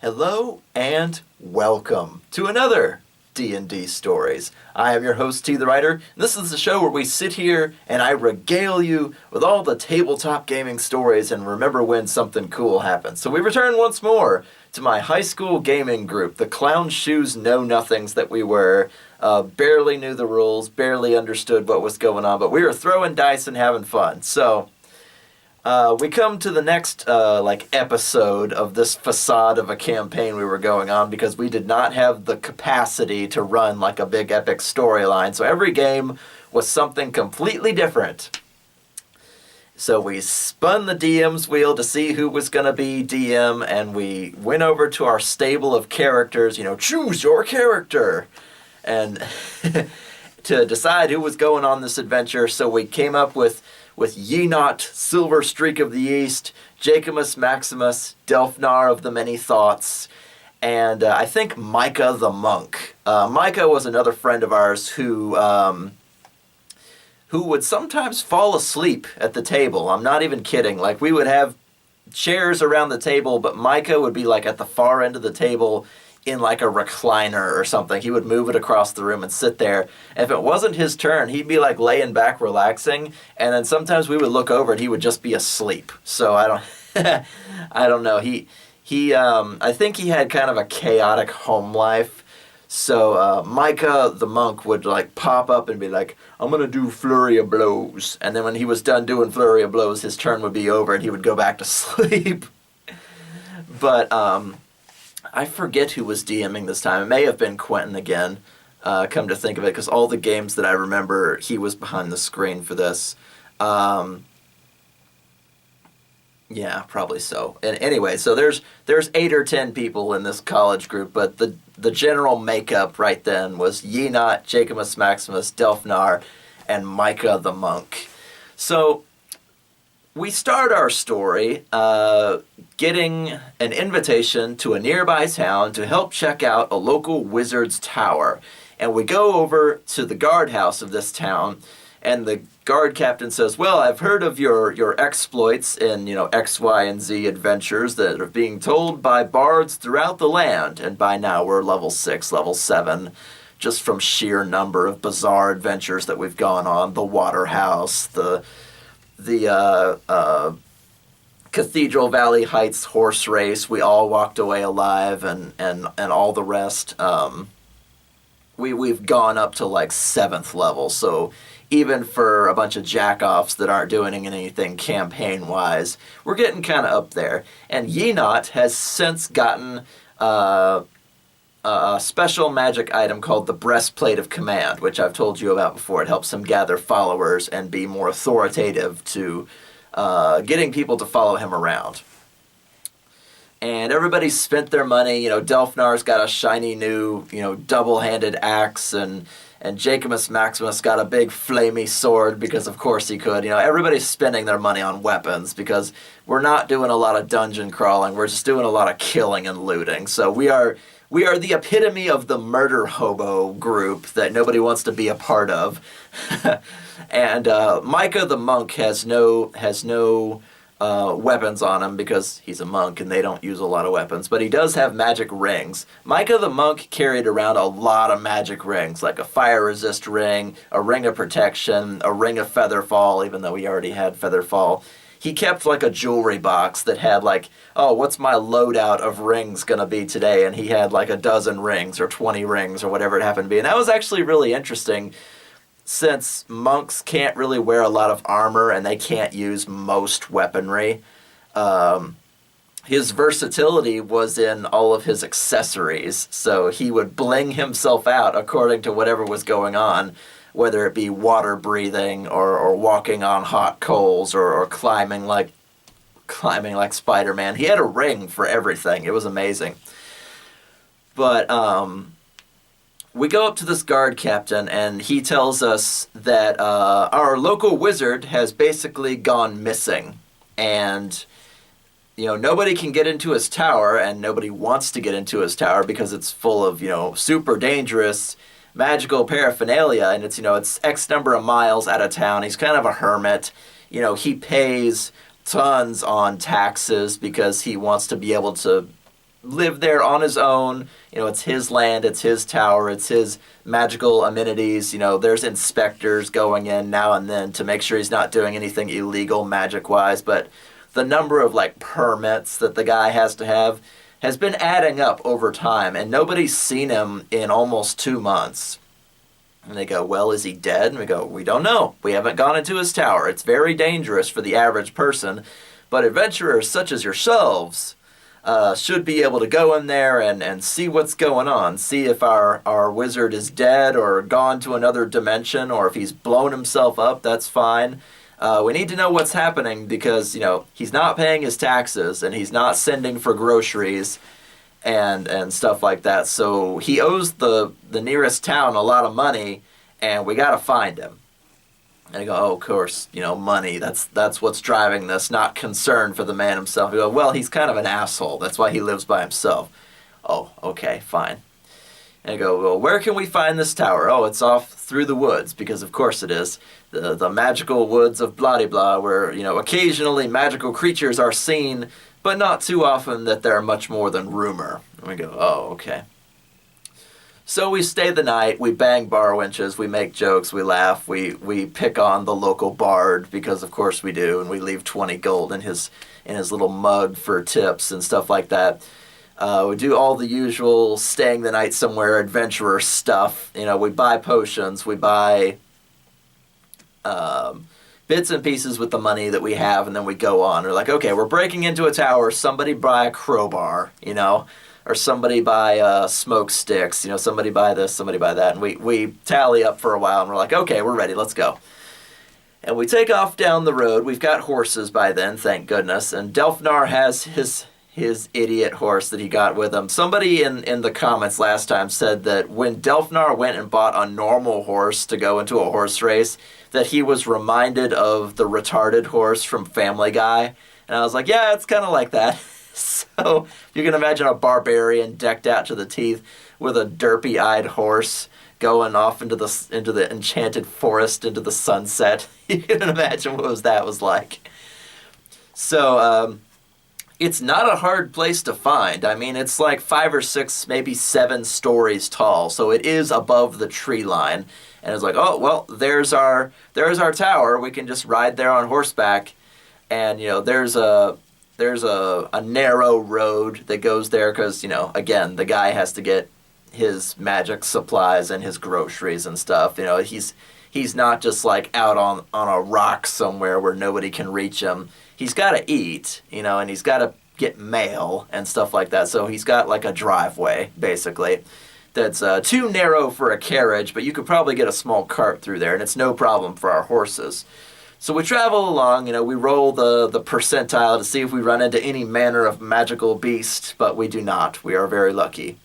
Hello and welcome to another D&D Stories. I am your host, TheWriter, and this is the show where we sit here and I regale you with all the tabletop gaming stories and remember when something cool happened. So we return once more to my high school gaming group, the clown shoes know-nothings that we were. Barely knew the rules, barely understood what was going on, but we were throwing dice and having fun. So we come to the next episode of this facade of a campaign we were going on because we did not have the capacity to run like a big epic storyline. So every game was something completely different. So we spun the DM's wheel to see who was going to be DM, and we went over to our stable of characters, choose your character, and to decide who was going on this adventure. So we came up with Yenot, Silver Streak of the East, Jacobus Maximus, Delfnar of the Many Thoughts, and I think Micah the Monk. Micah was another friend of ours who would sometimes fall asleep at the table. I'm not even kidding. Like, we would have chairs around the table, but Micah would be like at the far end of the table in like a recliner or something. He would move it across the room and sit there. If it wasn't his turn, he'd be like laying back relaxing, and then sometimes we would look over and he would just be asleep. So I don't know. I think he had kind of a chaotic home life. So Micah the Monk would like pop up and be like, I'm gonna do flurry of blows, and then when he was done doing flurry of blows, his turn would be over and he would go back to sleep. But I forget who was DMing this time. It may have been Quentin again, come to think of it, because all the games that I remember, he was behind the screen for this. Yeah, probably so. And anyway, so there's 8 or 10 people in this college group, but the general makeup right then was Yenot, Jacobus Maximus, Delfnar, and Micah the Monk. So we start our story getting an invitation to a nearby town to help check out a local wizard's tower. And we go over to the guardhouse of this town, and the guard captain says, well, I've heard of your exploits in, X, Y, and Z adventures that are being told by bards throughout the land. And by now we're level 6, level 7, just from sheer number of bizarre adventures that we've gone on. The water house, the Cathedral Valley Heights horse race, we all walked away alive, and all the rest. We've gone up to like 7th level, so even for a bunch of jack-offs that aren't doing anything campaign-wise, we're getting kind of up there. And Yenot has since gotten a special magic item called the Breastplate of Command, which I've told you about before. It helps him gather followers and be more authoritative to getting people to follow him around. And everybody's spent their money. Delfnar's got a shiny new, double-handed axe, and Jacobus Maximus got a big flamey sword because of course he could. Everybody's spending their money on weapons because we're not doing a lot of dungeon crawling. We're just doing a lot of killing and looting. So we are the epitome of the murder hobo group that nobody wants to be a part of. And Micah the Monk has no weapons on him because he's a monk and they don't use a lot of weapons, but he does have magic rings. Micah the Monk carried around a lot of magic rings, like a fire resist ring, a ring of protection, a ring of featherfall, even though he already had featherfall. He kept like a jewelry box that had like, oh, what's my loadout of rings gonna be today? And he had like a dozen rings or 20 rings or whatever it happened to be. And that was actually really interesting, since monks can't really wear a lot of armor and they can't use most weaponry. His versatility was in all of his accessories, so he would bling himself out according to whatever was going on, whether it be water breathing or walking on hot coals or climbing like Spider-Man. He had a ring for everything. It was amazing. But we go up to this guard captain, and he tells us that our local wizard has basically gone missing, and nobody can get into his tower, and nobody wants to get into his tower because it's full of super dangerous magical paraphernalia, and it's X number of miles out of town. He's kind of a hermit. He pays tons on taxes because he wants to be able to live there on his own. It's his land, it's his tower, it's his magical amenities. There's inspectors going in now and then to make sure he's not doing anything illegal magic-wise, but the number of, permits that the guy has to have has been adding up over time, and nobody's seen him in almost 2 months. And they go, well, is he dead? And we go, we don't know. We haven't gone into his tower. It's very dangerous for the average person, but adventurers such as yourselves should be able to go in there and see what's going on, see if our wizard is dead or gone to another dimension, or if he's blown himself up. That's fine. We need to know what's happening because, he's not paying his taxes and he's not sending for groceries and stuff like that. So he owes the nearest town a lot of money, and we got to find him. And I go, oh, of course, money. That's what's driving this, not concern for the man himself. I go, well, he's kind of an asshole. That's why he lives by himself. Oh, okay, fine. And I go, well, where can we find this tower? Oh, it's off through the woods, because of course it is. The magical woods of blah-de-blah, where, occasionally magical creatures are seen, but not too often that they're much more than rumor. And we go, oh, okay. So we stay the night, we bang bar winches, we make jokes, we laugh, we pick on the local bard, because of course we do, and we leave 20 gold in his little mug for tips and stuff like that. We do all the usual staying the night somewhere adventurer stuff. We buy potions, we buy bits and pieces with the money that we have, and then we go on. We're like, okay, we're breaking into a tower, somebody buy a crowbar, or somebody buy smoke sticks, somebody buy this, somebody buy that. And we tally up for a while, and we're like, okay, we're ready, let's go. And we take off down the road. We've got horses by then, thank goodness. And Delfnar has his idiot horse that he got with him. Somebody in the comments last time said that when Delfnar went and bought a normal horse to go into a horse race, that he was reminded of the retarded horse from Family Guy. And I was like, yeah, it's kind of like that. So you can imagine a barbarian decked out to the teeth with a derpy-eyed horse going off into the enchanted forest, into the sunset. You can imagine what that was like. So it's not a hard place to find. I mean, it's like 5 or 6, maybe 7 stories tall, so it is above the tree line. And it's like, oh, well, there's our tower. We can just ride there on horseback. And, there's a narrow road that goes there because, again, the guy has to get his magic supplies and his groceries and stuff. He's not just like out on a rock somewhere where nobody can reach him. He's got to eat, and he's got to get mail and stuff like that. So he's got like a driveway, basically, that's too narrow for a carriage, but you could probably get a small cart through there, and it's no problem for our horses. So we travel along, we roll the percentile to see if we run into any manner of magical beast, but we do not. We are very lucky.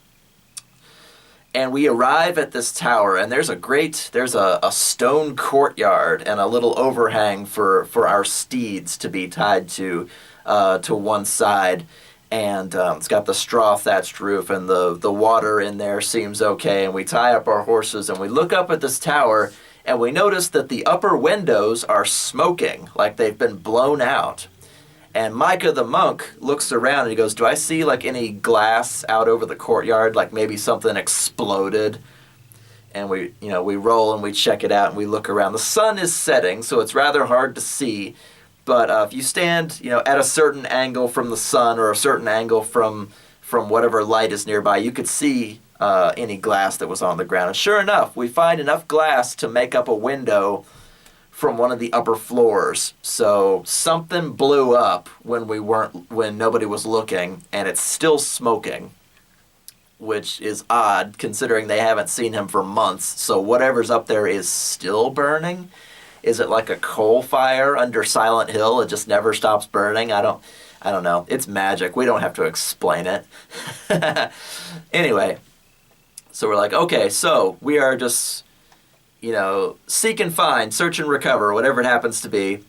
And we arrive at this tower, and there's a stone courtyard and a little overhang for our steeds to be tied to one side. And it's got the straw thatched roof, and the water in there seems okay. And we tie up our horses, and we look up at this tower, and we notice that the upper windows are smoking, like they've been blown out. And Micah the monk looks around and he goes, do I see like any glass out over the courtyard, like maybe something exploded? And we roll and we check it out and we look around. The sun is setting, so it's rather hard to see. But if you stand, at a certain angle from the sun or a certain angle from whatever light is nearby, you could see any glass that was on the ground. And sure enough, we find enough glass to make up a window from one of the upper floors. So something blew up when nobody was looking, and it's still smoking, which is odd considering they haven't seen him for months. So whatever's up there is still burning. Is it like a coal fire under Silent Hill? It just never stops burning? I don't know. It's magic. We don't have to explain it. Anyway, so we're like, okay, so we are just seek and find, search and recover, whatever it happens to be.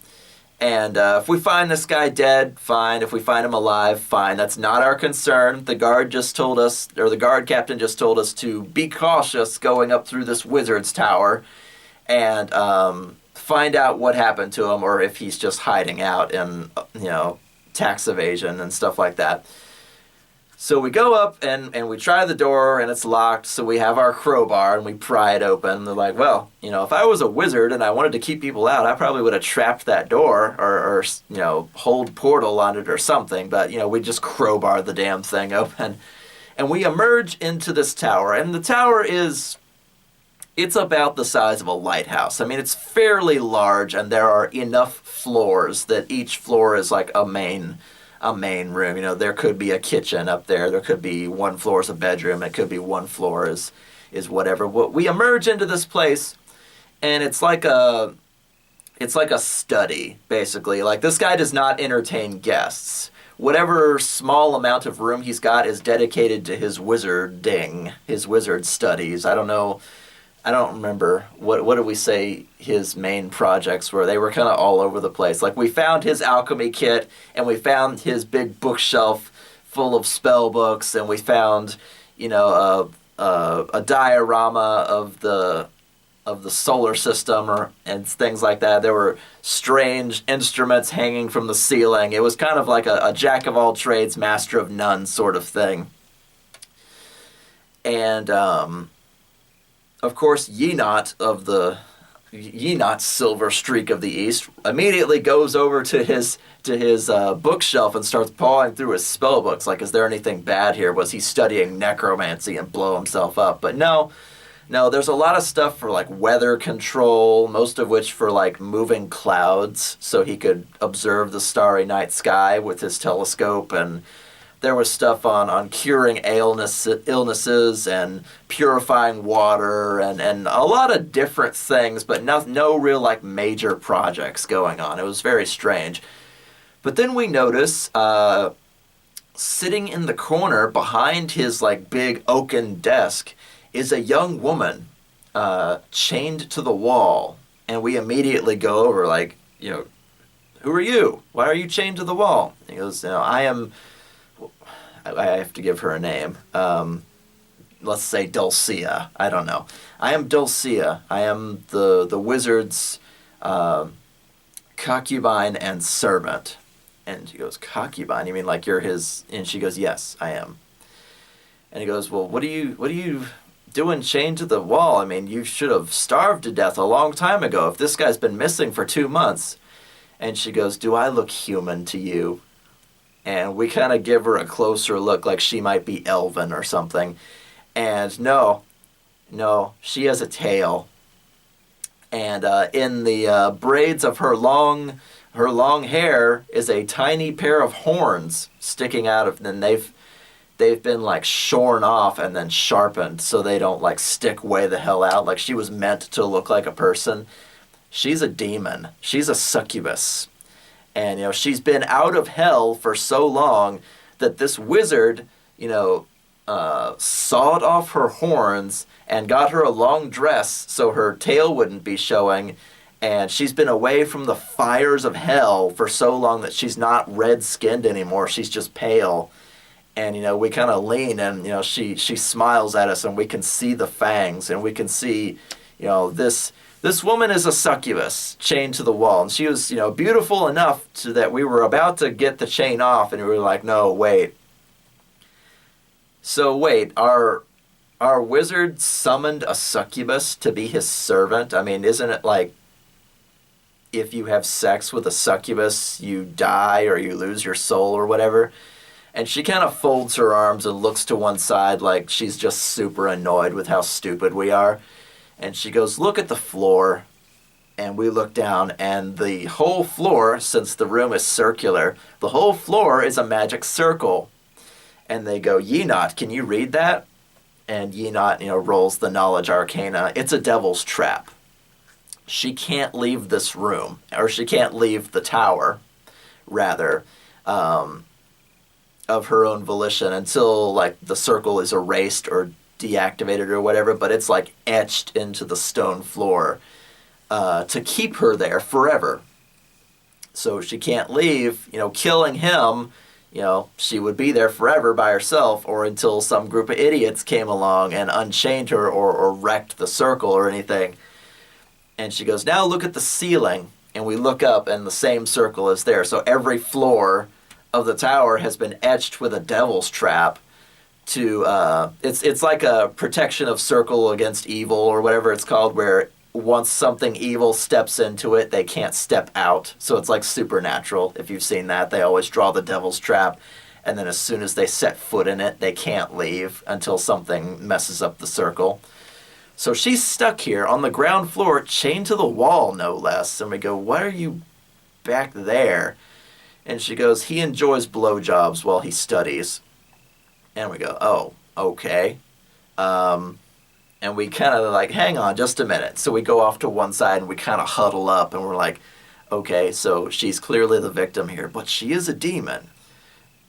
And if we find this guy dead, fine. If we find him alive, fine. That's not our concern. The guard captain just told us to be cautious going up through this wizard's tower and find out what happened to him, or if he's just hiding out in, tax evasion and stuff like that. So we go up and we try the door and it's locked, so we have our crowbar and we pry it open. They're like, well, if I was a wizard and I wanted to keep people out, I probably would have trapped that door or hold portal on it or something. But, we just crowbar the damn thing open. And we emerge into this tower. And the tower it's about the size of a lighthouse. I mean, it's fairly large and there are enough floors that each floor is like a main room. There could be a kitchen up there. There could be one floor is a bedroom. It could be one floor is whatever. We emerge into this place, and it's like a study, basically. Like, this guy does not entertain guests. Whatever small amount of room he's got is dedicated to his wizarding, his wizard studies. I don't know. I don't remember. What did we say his main projects were? They were kind of all over the place. Like, we found his alchemy kit, and we found his big bookshelf full of spell books, and we found, a diorama of the solar system and things like that. There were strange instruments hanging from the ceiling. It was kind of like a jack of all trades, master of none sort of thing. And of course, Yenot Silver Streak of the East immediately goes over to his bookshelf and starts pawing through his spell books. Like, is there anything bad here? Was he studying necromancy and blow himself up? But no, there's a lot of stuff for like weather control, most of which for like moving clouds, so he could observe the starry night sky with his telescope. And there was stuff on curing illnesses and purifying water and a lot of different things, but no real like major projects going on. It was very strange. But then we notice sitting in the corner behind his like big oaken desk is a young woman chained to the wall. And we immediately go over like, who are you? Why are you chained to the wall? And he goes, I have to give her a name. Let's say Dulcea. I don't know. I am Dulcea. I am the wizard's concubine and servant. And she goes, concubine? You mean like you're his? And she goes, yes, I am. And he goes, well, what are you doing chained to the wall? I mean, you should have starved to death a long time ago if this guy's been missing for 2 months. And she goes, do I look human to you? And we kind of give her a closer look, like she might be elven or something. And no, she has a tail. And in the braids of her long hair is a tiny pair of horns sticking out of them. They've been like shorn off and then sharpened so they don't like stick way the hell out. Like, she was meant to look like a person. She's a demon. She's a succubus. And, she's been out of hell for so long that this wizard, sawed off her horns and got her a long dress so her tail wouldn't be showing. And she's been away from the fires of hell for so long that she's not red-skinned anymore. She's just pale. And, we kind of lean and, she smiles at us and we can see the fangs and we can see, this woman is a succubus chained to the wall. And she was, beautiful enough that we were about to get the chain off and we were like, no, wait. So wait, our wizard summoned a succubus to be his servant? I mean, isn't it like if you have sex with a succubus, you die or you lose your soul or whatever? And she kind of folds her arms and looks to one side like she's just super annoyed with how stupid we are. And she goes, look at the floor. And we look down, and the whole floor, since the room is circular, the whole floor is a magic circle. And they go, Yenot, can you read that? And Yenot, rolls the knowledge arcana. It's a devil's trap. She can't leave this room, or she can't leave the tower, rather, of her own volition until, like, the circle is erased or deactivated or whatever, but it's, like, etched into the stone floor to keep her there forever. So she can't leave, killing him, she would be there forever by herself or until some group of idiots came along and unchained her or wrecked the circle or anything. And she goes, now look at the ceiling. And we look up and the same circle is there. So every floor of the tower has been etched with a devil's trap. to it's like a protection of circle against evil or whatever it's called, where once something evil steps into it, they can't step out. So it's like Supernatural. If you've seen that, they always draw the devil's trap, and then as soon as they set foot in it, they can't leave until something messes up the circle. So she's stuck here on the ground floor, chained to the wall, no less. And we go, why are you back there? And she goes, he enjoys blowjobs while he studies. And we go, oh, okay. And we kind of like, hang on just a minute. So we go off to one side and we kind of huddle up and we're like, okay, so she's clearly the victim here, but she is a demon.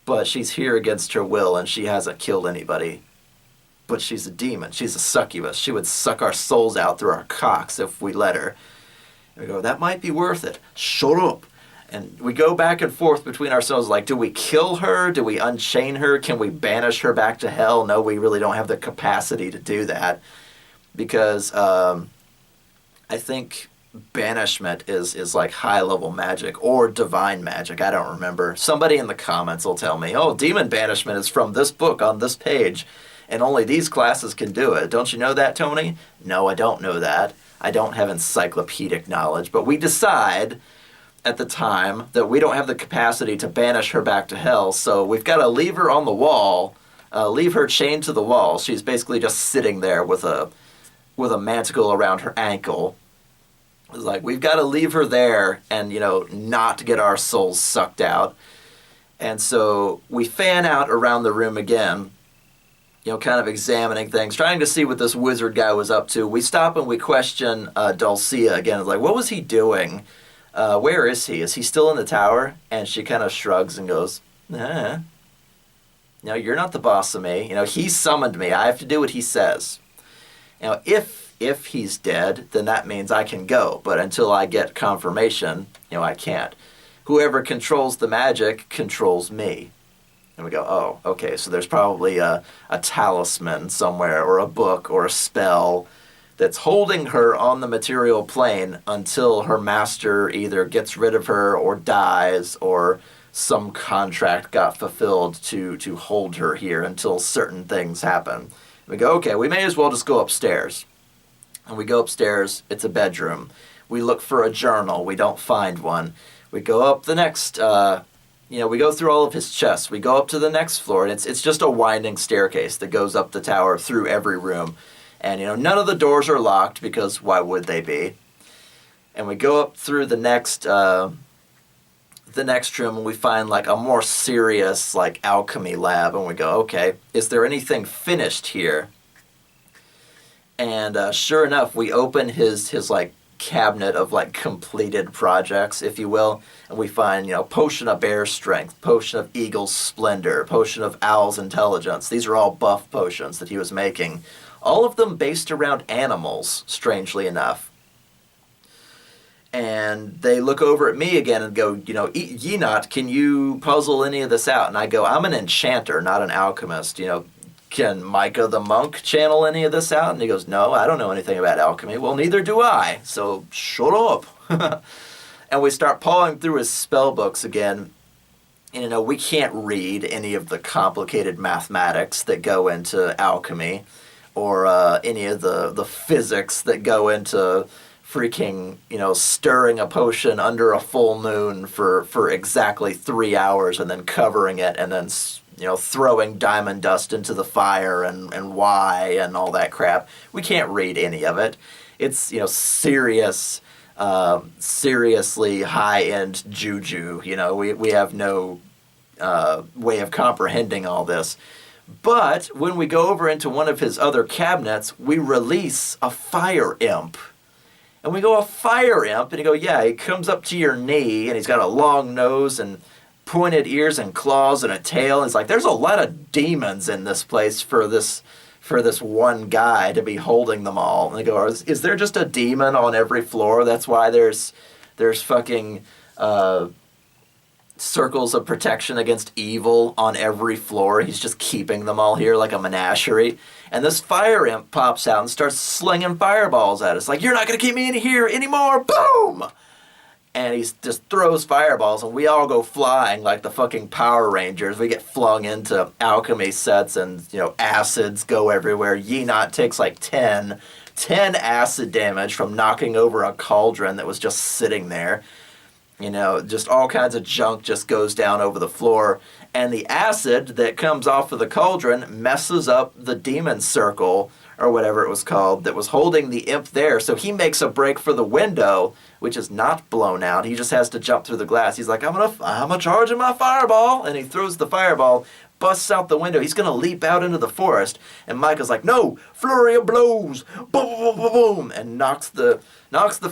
But she's here against her will and she hasn't killed anybody. But she's a demon. She's a succubus. She would suck our souls out through our cocks if we let her. And we go, that might be worth it. Shut up. And we go back and forth between ourselves, like, do we kill her? Do we unchain her? Can we banish her back to hell? No, we really don't have the capacity to do that. Because I think banishment is like high-level magic or divine magic. I don't remember. Somebody in the comments will tell me, oh, demon banishment is from this book on this page, and only these classes can do it. Don't you know that, Tony? No, I don't know that. I don't have encyclopedic knowledge. But we decide at the time that we don't have the capacity to banish her back to hell, so we've got to leave her on the wall, leave her chained to the wall. She's basically just sitting there with a manticle around her ankle. It's like, we've got to leave her there and, not get our souls sucked out. And so we fan out around the room again, kind of examining things, trying to see what this wizard guy was up to. We stop and we question Dulcia again. It's like, what was he doing? Where is he? Is he still in the tower? And she kind of shrugs and goes, No, you're not the boss of me. He summoned me. I have to do what he says. If he's dead, then that means I can go. But until I get confirmation, I can't. Whoever controls the magic controls me. And we go, oh, okay, so there's probably a talisman somewhere or a book or a spell that's holding her on the material plane until her master either gets rid of her or dies or some contract got fulfilled to hold her here until certain things happen. We go, okay, we may as well just go upstairs. And we go upstairs, it's a bedroom. We look for a journal, we don't find one. We go up the next, we go through all of his chests. We go up to the next floor, and it's just a winding staircase that goes up the tower through every room. And, none of the doors are locked, because why would they be? And we go up through the next room, and we find, like, a more serious, like, alchemy lab. And we go, okay, is there anything finished here? And sure enough, we open his like, cabinet of, like, completed projects, if you will. And we find, potion of bear strength, potion of eagle's splendor, potion of owl's intelligence. These are all buff potions that he was making. All of them based around animals, strangely enough. And they look over at me again and go, Yenot, can you puzzle any of this out? And I go, I'm an enchanter, not an alchemist. Can Micah the monk channel any of this out? And he goes, no, I don't know anything about alchemy. Well, neither do I, so shut up. And we start pawing through his spell books again. And, we can't read any of the complicated mathematics that go into alchemy, or any of the physics that go into freaking, stirring a potion under a full moon for exactly 3 hours and then covering it and then, throwing diamond dust into the fire and why and all that crap. We can't read any of it. It's, serious, seriously high-end juju. We have no way of comprehending all this. But when we go over into one of his other cabinets, we release a fire imp. And we go, a fire imp? And you go, yeah, he comes up to your knee, and he's got a long nose and pointed ears and claws and a tail. And it's like, there's a lot of demons in this place for this one guy to be holding them all. And they go, is there just a demon on every floor? That's why there's fucking circles of protection against evil on every floor. He's just keeping them all here like a menagerie. And this fire imp pops out and starts slinging fireballs at us. Like, you're not going to keep me in here anymore. Boom! and he just throws fireballs, and we all go flying like the fucking Power Rangers. We get flung into alchemy sets, and, acids go everywhere. Yinat takes like 10 acid damage from knocking over a cauldron that was just sitting there. Just all kinds of junk just goes down over the floor. And the acid that comes off of the cauldron messes up the demon circle, or whatever it was called, that was holding the imp there. So he makes a break for the window, which is not blown out. He just has to jump through the glass. He's like, I'm gonna charge in my fireball. And he throws the fireball, busts out the window. He's going to leap out into the forest. And Micah's like, no, flurry of blows, boom, boom, boom, boom, and knocks the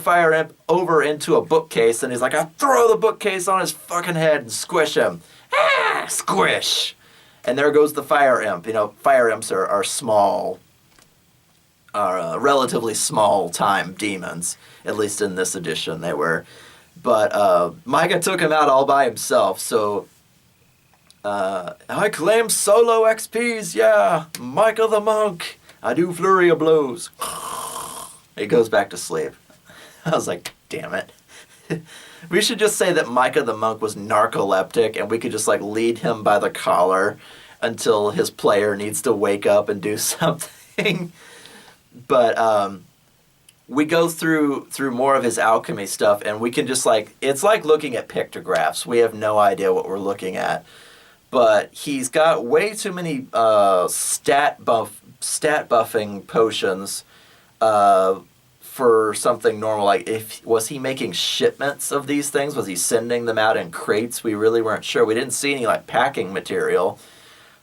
fire imp over into a bookcase. And he's like, I throw the bookcase on his fucking head and squish him. Ah, squish. And there goes the fire imp. Fire imps are small, relatively small-time demons. At least in this edition they were. But Micah took him out all by himself, so... I claim solo XPs, yeah. Micah the monk. I do flurry of blows. He goes back to sleep. I was like, damn it. We should just say that Micah the monk was narcoleptic, and we could just lead him by the collar until his player needs to wake up and do something. But we go through more of his alchemy stuff, and we can just it's like looking at pictographs. We have no idea what we're looking at. But he's got way too many stat buffing potions for something normal. Was he making shipments of these things? Was he sending them out in crates? We really weren't sure. We didn't see any packing material.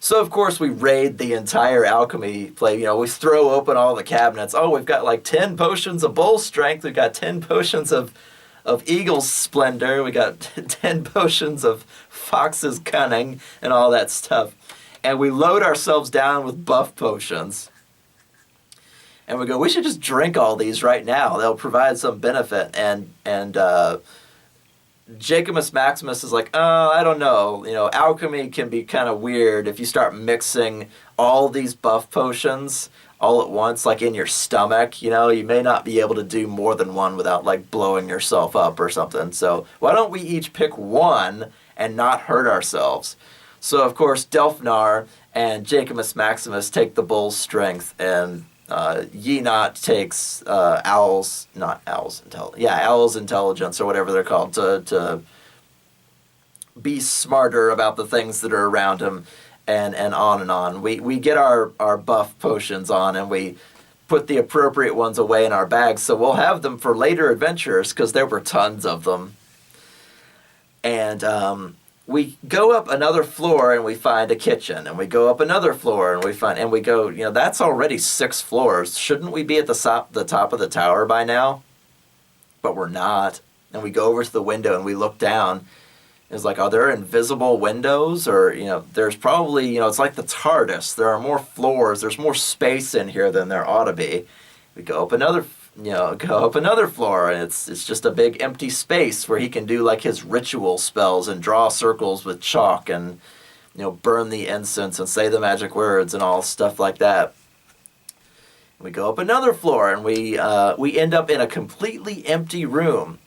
So of course we raid the entire alchemy play. We throw open all the cabinets. Oh, we've got 10 potions of bull strength. We've got 10 potions of eagle's splendor. We got 10 potions of fox's cunning and all that stuff. And we load ourselves down with buff potions. And we go, we should just drink all these right now. They'll provide some benefit. And Jacobus Maximus is like, I don't know. Alchemy can be kind of weird if you start mixing all these buff potions all at once, in your stomach. You may not be able to do more than one without blowing yourself up or something. So why don't we each pick one and not hurt ourselves? So of course Delphnar and Jacobus Maximus take the bull's strength, and Yenot takes Owl's intelligence, or whatever they're called, to be smarter about the things that are around him. And on and on. We get our buff potions on, and we put the appropriate ones away in our bags, so we'll have them for later adventures, because there were tons of them. And we go up another floor, and we find a kitchen, and we go up another floor, and we go, that's already 6 floors. Shouldn't we be at the top of the tower by now? But we're not. And we go over to the window, and we look down. It's are there invisible windows? Or, there's probably, it's like the TARDIS. There are more floors. There's more space in here than there ought to be. We go up another floor, and it's just a big empty space where he can do his ritual spells and draw circles with chalk and, burn the incense and say the magic words and all stuff like that. We go up another floor, and we end up in a completely empty room.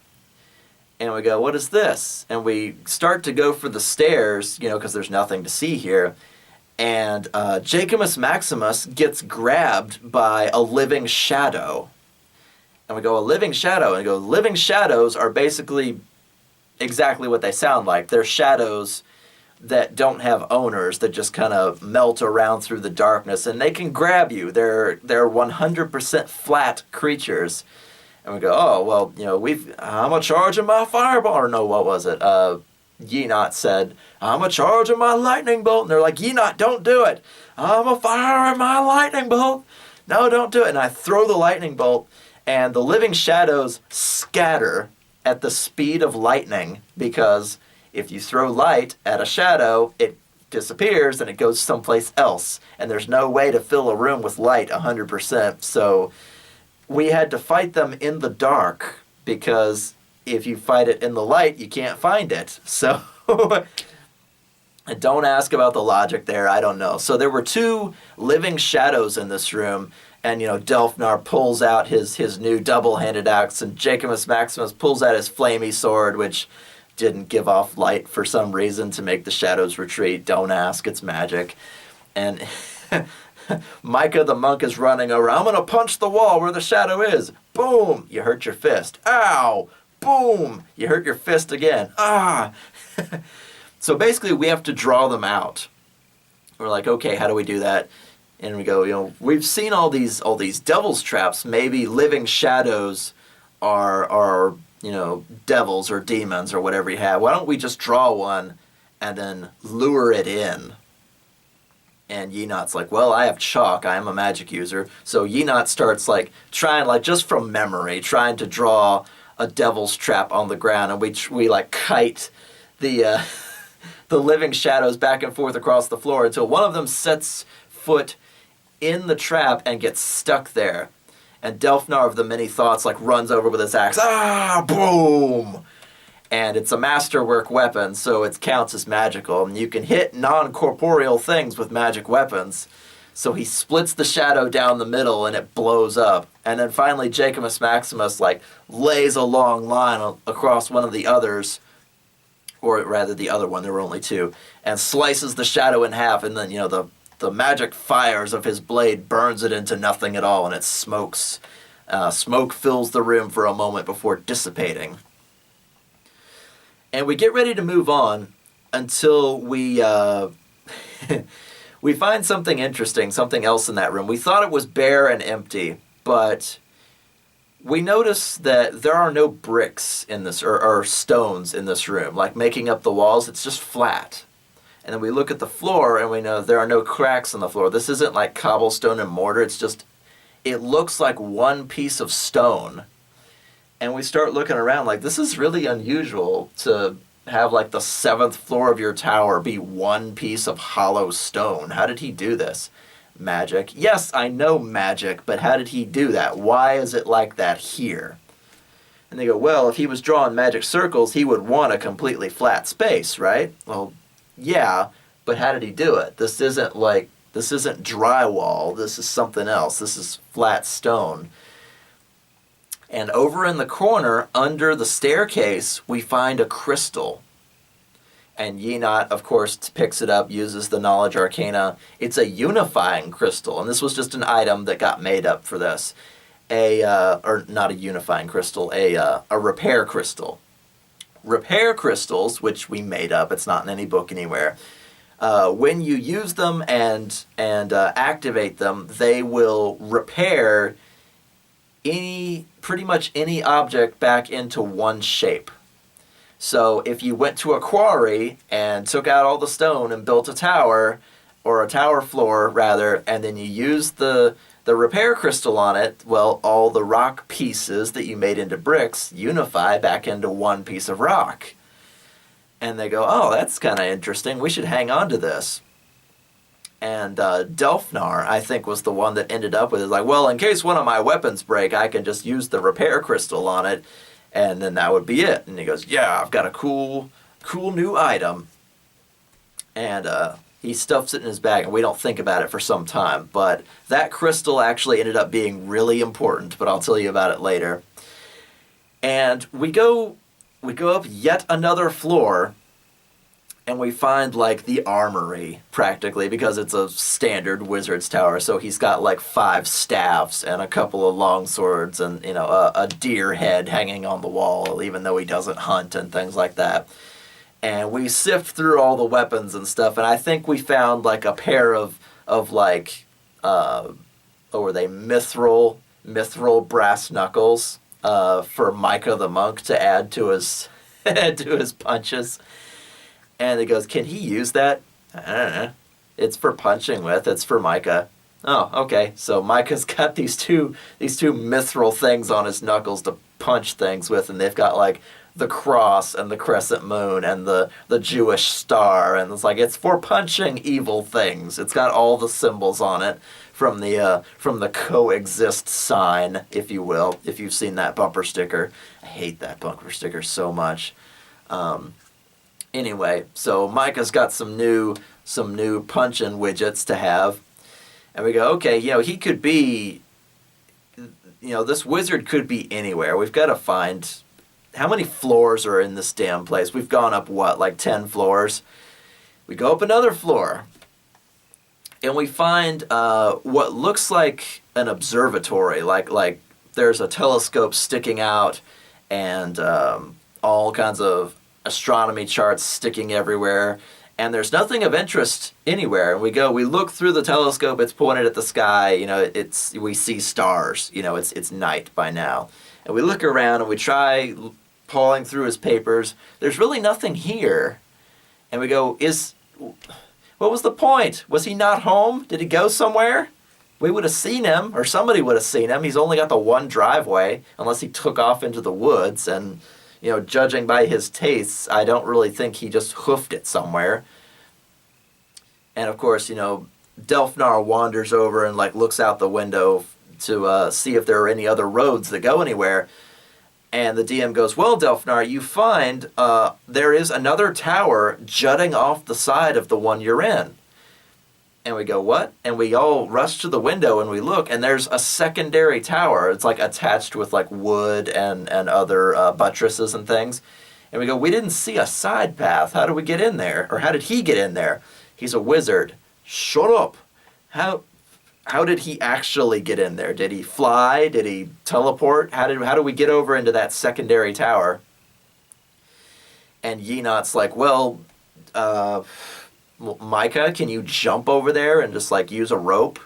And we go, what is this? And we start to go for the stairs, because there's nothing to see here. And Jacobus Maximus gets grabbed by a living shadow. And we go, a living shadow. And we go, living shadows are basically exactly what they sound like. They're shadows that don't have owners, that just kind of melt around through the darkness. And they can grab you. They're 100% flat creatures. And we go, oh, well, I'm a charge of my fireball. Or no, what was it? Yenot said, I'm a charge of my lightning bolt. And they're like, Yenot, don't do it. I'm a fire in my lightning bolt. No, don't do it. And I throw the lightning bolt, and the living shadows scatter at the speed of lightning, because if you throw light at a shadow, it disappears and it goes someplace else. And there's no way to fill a room with light 100%. So we had to fight them in the dark, because if you fight it in the light, you can't find it. So And don't ask about the logic there. I don't know. So there were two living shadows in this room, and Delfnar pulls out his new double-handed axe, and Jacobus Maximus pulls out his flamey sword, which didn't give off light for some reason to make the shadows retreat. Don't ask. It's magic. And Micah the monk is running over. I'm going to punch the wall where the shadow is. Boom! You hurt your fist. Ow! Boom! You hurt your fist again. Ah! So basically, we have to draw them out. We're like, okay, how do we do that? And we go, we've seen all these devil's traps. Maybe living shadows are devils or demons or whatever you have. Why don't we just draw one and then lure it in? And Yenot's like, well, I have chalk. I am a magic user. So Yenot starts trying, just from memory, trying to draw a devil's trap on the ground, and we kite the the living shadows back and forth across the floor until one of them sets foot in the trap and gets stuck there. And Delfnar of the Many Thoughts runs over with his axe. Ah! Boom! And it's a masterwork weapon, so it counts as magical. And you can hit non-corporeal things with magic weapons. So he splits the shadow down the middle and it blows up. And then finally Jacobus Maximus lays a long line across one of the others, or rather the other one, there were only two, and slices the shadow in half, and then the magic fires of his blade burns it into nothing at all, and it smokes. Smoke fills the room for a moment before dissipating. And we get ready to move on until we we find something interesting, something else in that room. We thought it was bare and empty, but we notice that there are no bricks in this, or stones in this room, making up the walls. It's just flat. And then we look at the floor, and we know there are no cracks in the floor. This isn't like cobblestone and mortar. It looks like one piece of stone. And we start looking around this is really unusual to have the seventh floor of your tower be one piece of hollow stone. How did he do this? Magic. Yes, I know magic, but how did he do that? Why is it like that here? And they go, well, if he was drawing magic circles, he would want a completely flat space, right? Well, yeah, but how did he do it? This isn't drywall. This is something else. This is flat stone. And over in the corner, under the staircase, we find a crystal. And Yenot, of course, picks it up, uses the Knowledge Arcana. It's a unifying crystal, and this was just an item that got made up for this. Or not a unifying crystal, a repair crystal. Repair crystals, which we made up, it's not in any book anywhere, when you use them and activate them, they will repair pretty much any object back into one shape. So if you went to a quarry and took out all the stone and built a tower, or a tower floor rather, and then you used the repair crystal on it, well, all the rock pieces that you made into bricks unify back into one piece of rock. And they go, oh, that's kind of interesting. We should hang on to this. And Delfnar, I think, was the one that ended up with it. Well, in case one of my weapons break, I can just use the repair crystal on it, and then that would be it. And he goes, yeah, I've got a cool new item. And he stuffs it in his bag, and we don't think about it for some time. But that crystal actually ended up being really important, but I'll tell you about it later. And we go up yet another floor, and we find the armory, practically, because it's a standard wizard's tower. So he's got 5 staffs and a couple of long swords and, a deer head hanging on the wall, even though he doesn't hunt and things like that. And we sift through all the weapons and stuff, and I think we found a pair of what were they, mithril brass knuckles for Micah the monk to add to his to his punches. And he goes, can he use that? I don't know. It's for punching with. It's for Micah. Oh, okay. So Micah's got these two mithril things on his knuckles to punch things with, and they've got the cross and the crescent moon and the Jewish star, and it's for punching evil things. It's got all the symbols on it from the coexist sign, if you will, if you've seen that bumper sticker. I hate that bumper sticker so much. Anyway, so Micah's got some new punch-in widgets to have. And we go, okay, he could be, this wizard could be anywhere. We've got to find, how many floors are in this damn place? We've gone up, like 10 floors? We go up another floor. And we find what looks like an observatory, like there's a telescope sticking out and all kinds of astronomy charts sticking everywhere. And there's nothing of interest anywhere. And we look through the telescope, it's pointed at the sky, we see stars, it's night by now. And we look around and we try pawing through his papers. There's really nothing here. And we go, what was the point? Was he not home? Did he go somewhere? We would have seen him, or somebody would have seen him. He's only got the one driveway, unless he took off into the woods. And, judging by his tastes, I don't really think he just hoofed it somewhere. And, of course, Delfnar wanders over and, looks out the window to see if there are any other roads that go anywhere. And the DM goes, well, Delfnar, you find there is another tower jutting off the side of the one you're in. And we go, what? And we all rush to the window and we look, and there's a secondary tower. It's attached with wood and other buttresses and things. And we go, we didn't see a side path. How do we get in there? Or how did he get in there? He's a wizard. Shut up. How did he actually get in there? Did he fly? Did he teleport? How do we get over into that secondary tower? And Yenot's like, well, Micah, can you jump over there and just use a rope?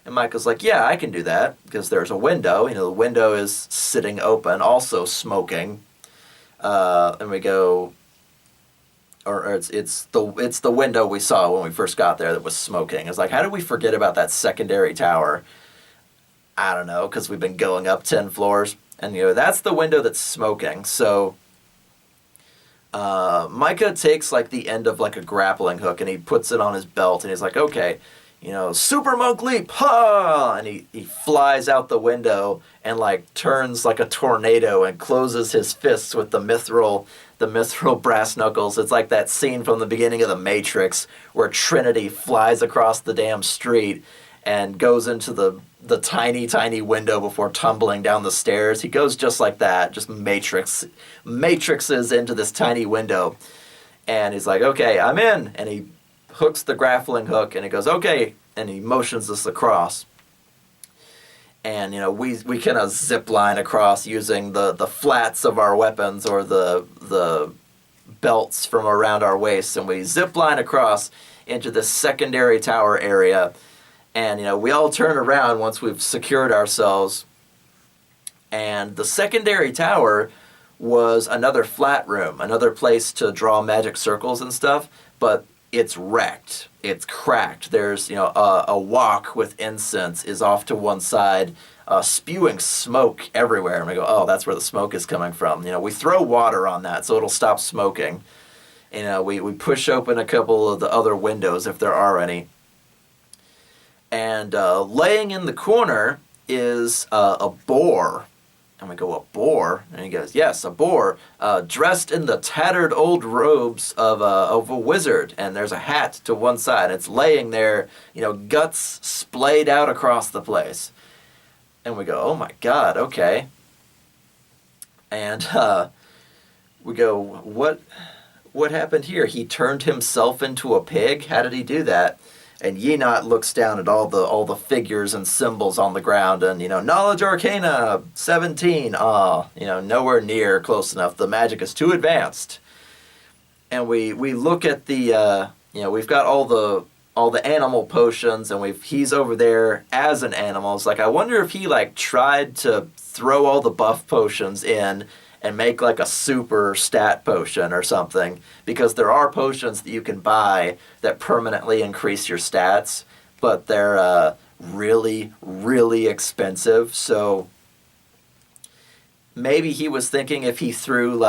And Micah's like, yeah, I can do that, because there's a window. The window is sitting open, also smoking. And we go, or it's the window we saw when we first got there that was smoking. It's how did we forget about that secondary tower? I don't know, because we've been going up 10 floors. And, that's the window that's smoking. So Micah takes the end of a grappling hook and he puts it on his belt and he's like, okay, super monk leap, ha! And he flies out the window and turns like a tornado and closes his fists with the mithril brass knuckles. It's like that scene from the beginning of The Matrix where Trinity flies across the damn street and goes into the tiny, tiny window before tumbling down the stairs. He goes just like that, just matrixes into this tiny window. And he's like, okay, I'm in. And he hooks the grappling hook and he goes, okay. And he motions us across. And, we kind of zip line across using the flats of our weapons or the belts from around our waists. And we zip line across into this secondary tower area. And, we all turn around once we've secured ourselves. And the secondary tower was another flat room, another place to draw magic circles and stuff. But it's wrecked. It's cracked. There's, a wok with incense is off to one side, spewing smoke everywhere. And we go, oh, that's where the smoke is coming from. We throw water on that so it'll stop smoking. We push open a couple of the other windows if there are any. And laying in the corner is a boar. And we go, a boar? And he goes, yes, a boar, dressed in the tattered old robes of a wizard. And there's a hat to one side. It's laying there, guts splayed out across the place. And we go, oh my God, okay. And we go, what happened here? He turned himself into a pig? How did he do that? And Yenot looks down at all the figures and symbols on the ground, and knowledge arcana 17. Nowhere near close enough. The magic is too advanced. And we look at the we've got all the animal potions, and he's over there as an animal. It's I wonder if he tried to throw all the buff potions in and make a super stat potion or something, because there are potions that you can buy that permanently increase your stats, but they're really, really expensive. So maybe he was thinking if he threw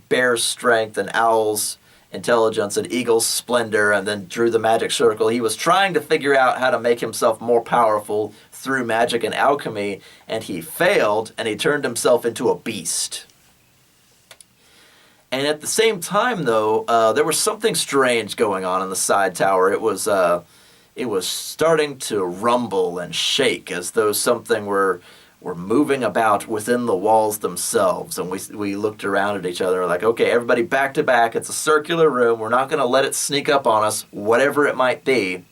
bear's strength and owl's intelligence and eagle's splendor and then drew the magic circle, he was trying to figure out how to make himself more powerful through magic and alchemy, and he failed, and he turned himself into a beast. And at the same time, though, there was something strange going on in the side tower. It was starting to rumble and shake as though something were moving about within the walls themselves. And we looked around at each other like, okay, everybody back to back. It's a circular room. We're not going to let it sneak up on us, whatever it might be.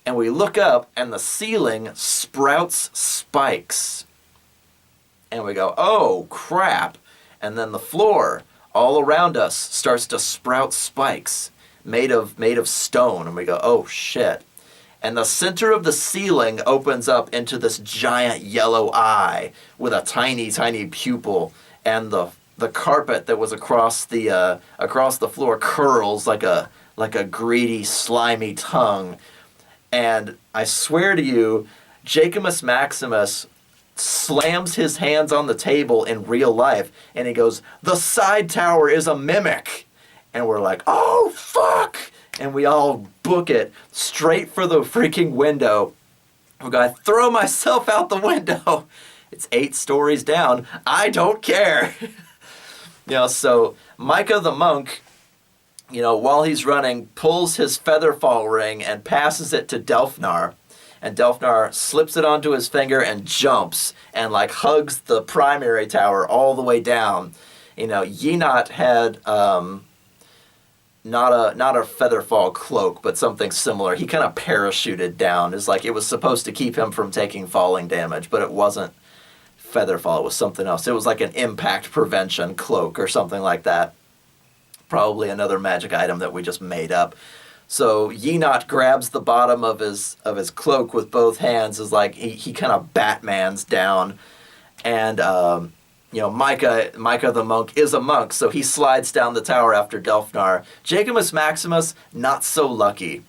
And we look up, and the ceiling sprouts spikes. And we go, oh, crap. And then the floor all around us starts to sprout spikes made of stone. And we go, oh, shit. And the center of the ceiling opens up into this giant yellow eye with a tiny, tiny pupil. And the carpet that was across the floor curls like a greedy, slimy tongue. And I swear to you, Jacobus Maximus slams his hands on the table in real life, and he goes, "The side tower is a mimic." And we're like, oh, fuck! And we all book it straight for the freaking window. We're going to throw myself out the window. It's 8 stories down. I don't care. So Micah the monk, while he's running, pulls his featherfall ring and passes it to Delfnar. And Delfnar slips it onto his finger and jumps and hugs the primary tower all the way down. Yenot had not a featherfall cloak, but something similar. He kind of parachuted down. It's like it was supposed to keep him from taking falling damage, but it wasn't featherfall. It was something else. It was like an impact prevention cloak or something like that. Probably another magic item that we just made up. So Yenot grabs the bottom of his cloak with both hands, is like he kind of Batmans down, and Micah the monk is a monk, so he slides down the tower after Delfnar. Jacobus Maximus, not so lucky.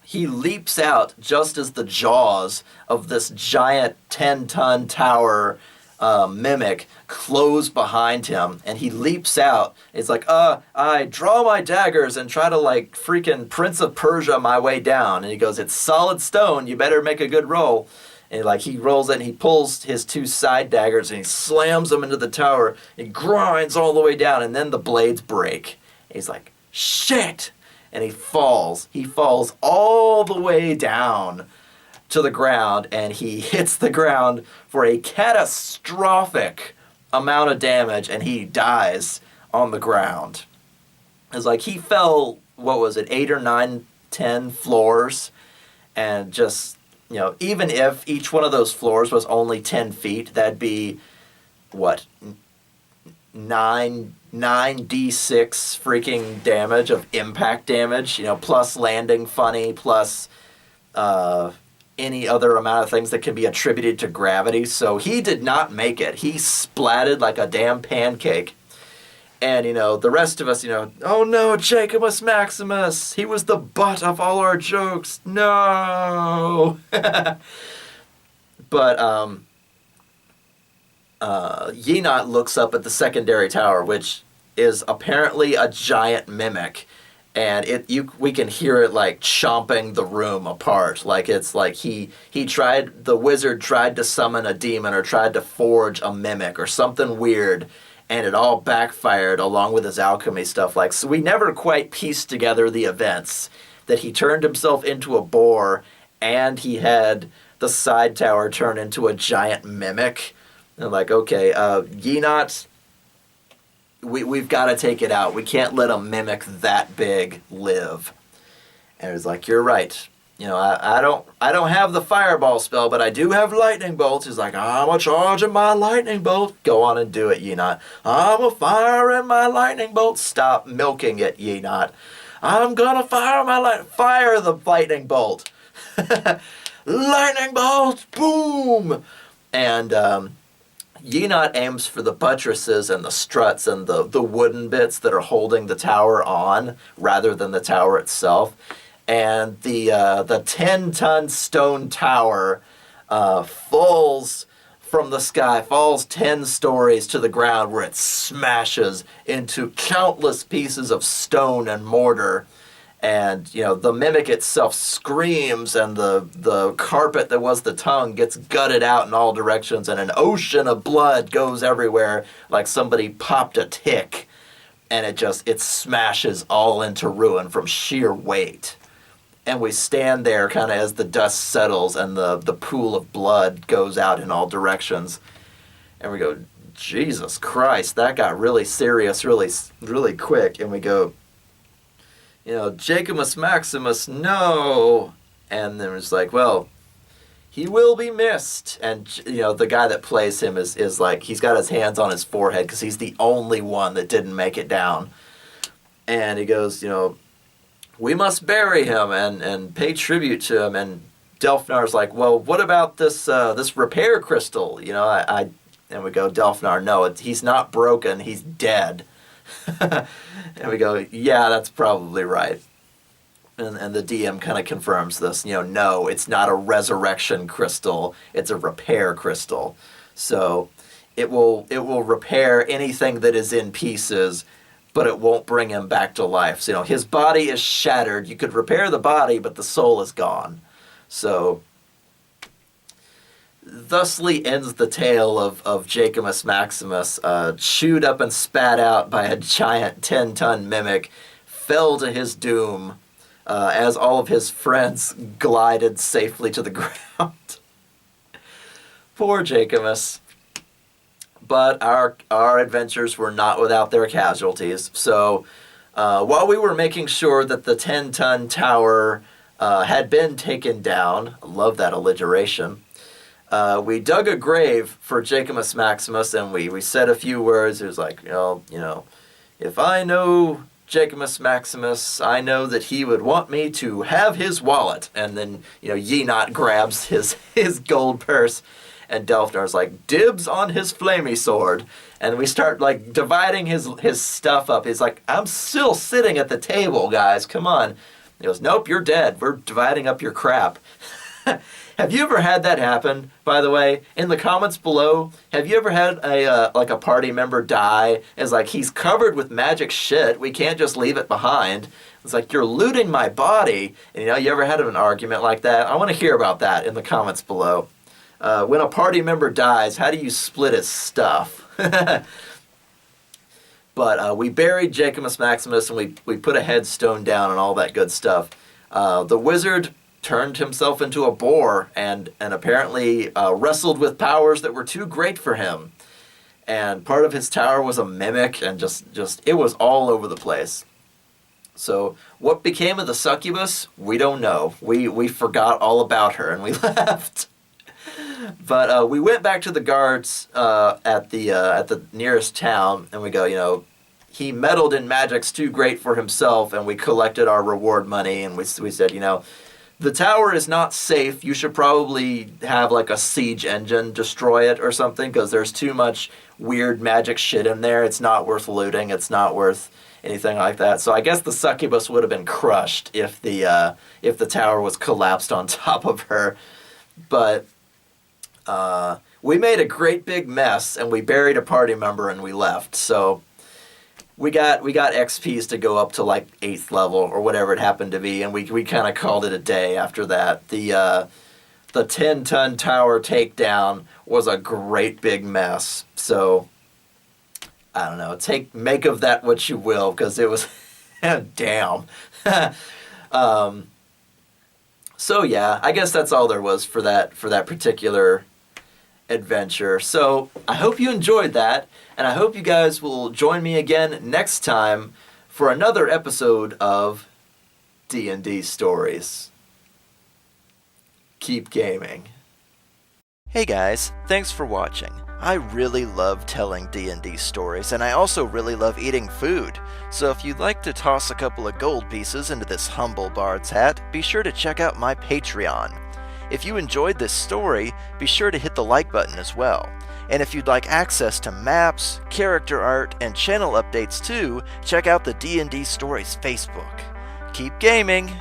He leaps out just as the jaws of this giant 10-ton tower mimic close behind him, and he leaps out. It's like, I draw my daggers and try to freaking Prince of Persia my way down. And he goes, it's solid stone, you better make a good roll. And he rolls it, and he pulls his 2 side daggers and he slams them into the tower. He grinds all the way down, and then the blades break. And he's like, shit! And he falls. He falls all the way down to the ground, and he hits the ground for a catastrophic amount of damage, and he dies on the ground. It's like he fell, 8 or 9, 10 floors, and just, even if each one of those floors was only 10 feet, that'd be, 9d6 freaking damage of impact damage, plus landing funny, plus any other amount of things that can be attributed to gravity. So he did not make it. He splatted like a damn pancake. And, the rest of us, oh no, Jacobus Maximus, he was the butt of all our jokes. No! But, Yenot looks up at the secondary tower, which is apparently a giant mimic. And we can hear it chomping the room apart. It's like the wizard tried to summon a demon or tried to forge a mimic or something weird, and it all backfired along with his alchemy stuff. So we never quite pieced together the events that he turned himself into a boar and he had the side tower turn into a giant mimic. And okay, Yenot, we've got to take it out. We can't let a mimic that big live. And it's like, you're right. I don't have the fireball spell, but I do have lightning bolts. He's like, I'm a charging my lightning bolt. Go on and do it, Yenot. I'm a firing my lightning bolt. Stop milking it, Yenot. I'm gonna fire the lightning bolt. Lightning bolt, boom! And Yenot aims for the buttresses and the struts and the wooden bits that are holding the tower on rather than the tower itself. And the 10-ton stone tower falls from the sky, falls 10 stories to the ground, where it smashes into countless pieces of stone and mortar. And, the mimic itself screams, and the carpet that was the tongue gets gutted out in all directions, and an ocean of blood goes everywhere like somebody popped a tick. and it smashes all into ruin from sheer weight. And we stand there kind of as the dust settles and the pool of blood goes out in all directions. And we go, Jesus Christ, that got really serious really, really quick. And we go, Jacobus Maximus, no. And then it's like, well, he will be missed. And, the guy that plays him is like, he's got his hands on his forehead because he's the only one that didn't make it down. And he goes, we must bury him and pay tribute to him. And Delphinar's like, well, what about this repair crystal? And we go, Delphinar, no, he's not broken, he's dead. And we go, yeah, that's probably right. And the DM kind of confirms this, no, it's not a resurrection crystal, it's a repair crystal. So it will repair anything that is in pieces, but it won't bring him back to life. So, his body is shattered. You could repair the body, but the soul is gone. So, thusly ends the tale of Jacobus Maximus, chewed up and spat out by a giant 10-ton mimic, fell to his doom as all of his friends glided safely to the ground. Poor Jacobus. But our adventures were not without their casualties. So while we were making sure that the 10-ton tower had been taken down, I love that alliteration, we dug a grave for Jacobus Maximus, and we said a few words. It was like, if I know Jacobus Maximus, I know that he would want me to have his wallet. And then, Yenot grabs his gold purse. And Delphinar's like, dibs on his flamey sword. And we start, dividing his stuff up. He's like, I'm still sitting at the table, guys. Come on. He goes, nope, you're dead. We're dividing up your crap. Have you ever had that happen, by the way? In the comments below, have you ever had a party member die? It's like, he's covered with magic shit. We can't just leave it behind. It's like, you're looting my body. And, you ever had an argument like that? I want to hear about that in the comments below. When a party member dies, how do you split his stuff? But we buried Jacobus Maximus, and we put a headstone down and all that good stuff. The wizard turned himself into a boar and apparently wrestled with powers that were too great for him. And part of his tower was a mimic, and just it was all over the place. So what became of the succubus, we don't know. We forgot all about her, and we left. But we went back to the guards at the nearest town, and we go, he meddled in magics too great for himself, and we collected our reward money, and we said, the tower is not safe. You should probably have a siege engine destroy it or something, because there's too much weird magic shit in there. It's not worth looting. It's not worth anything like that. So I guess the succubus would have been crushed if the tower was collapsed on top of her. But we made a great big mess, and we buried a party member, and we left. So we got XPs to go up to 8th level or whatever it happened to be, and we kind of called it a day after that. The 10-ton tower takedown was a great big mess. So I don't know. Make of that what you will, because it was damn. So yeah, I guess that's all there was for that particular adventure. So I hope you enjoyed that, and I hope you guys will join me again next time for another episode of D&D Stories. Keep gaming. Hey guys, thanks for watching. I really love telling D&D stories, and I also really love eating food. So if you'd like to toss a couple of gold pieces into this humble bard's hat, be sure to check out my Patreon. If you enjoyed this story, be sure to hit the like button as well. And if you'd like access to maps, character art, and channel updates too, check out the D&D Stories Facebook. Keep gaming!